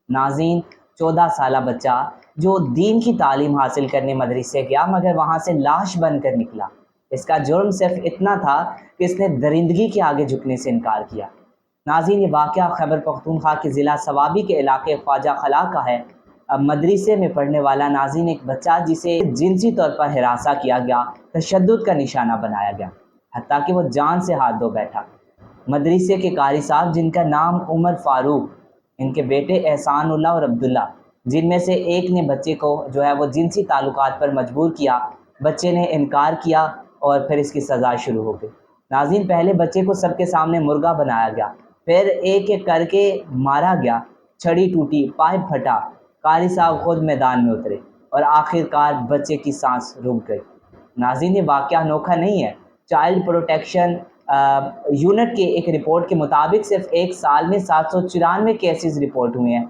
ناظرین، 14 سالہ بچہ جو دین کی تعلیم حاصل کرنے مدرسے گیا مگر وہاں سے لاش بن کر نکلا۔ اس کا جرم صرف اتنا تھا کہ اس نے درندگی کے آگے جھکنے سے انکار کیا۔ ناظرین، یہ واقعہ خیبر پختونخوا کے ضلع صوابی کے علاقے خواجہ خلا کا ہے۔ مدرسے میں پڑھنے والا ناظرین ایک بچہ جسے جنسی طور پر ہراساں کیا گیا، تشدد کا نشانہ بنایا گیا، حتیٰ کہ وہ جان سے ہاتھ دھو بیٹھا۔ مدرسے کے قاری صاحب جن کا نام عمر فاروق، ان کے بیٹے احسان اللہ اور عبداللہ، جن میں سے ایک نے بچے کو وہ جنسی تعلقات پر مجبور کیا۔ بچے نے انکار کیا اور پھر اس کی سزا شروع ہو گئی۔ ناظرین، پہلے بچے کو سب کے سامنے مرغا بنایا گیا، پھر ایک ایک کر کے مارا گیا، چھڑی ٹوٹی، پائپ پھٹا، قاری صاحب خود میدان میں اترے اور آخر کار بچے کی سانس رک گئی۔ ناظرین، یہ واقعہ انوکھا نہیں ہے۔ چائلڈ پروٹیکشن یونٹ کے ایک رپورٹ کے مطابق صرف ایک سال میں 794 کیسز رپورٹ ہوئے ہیں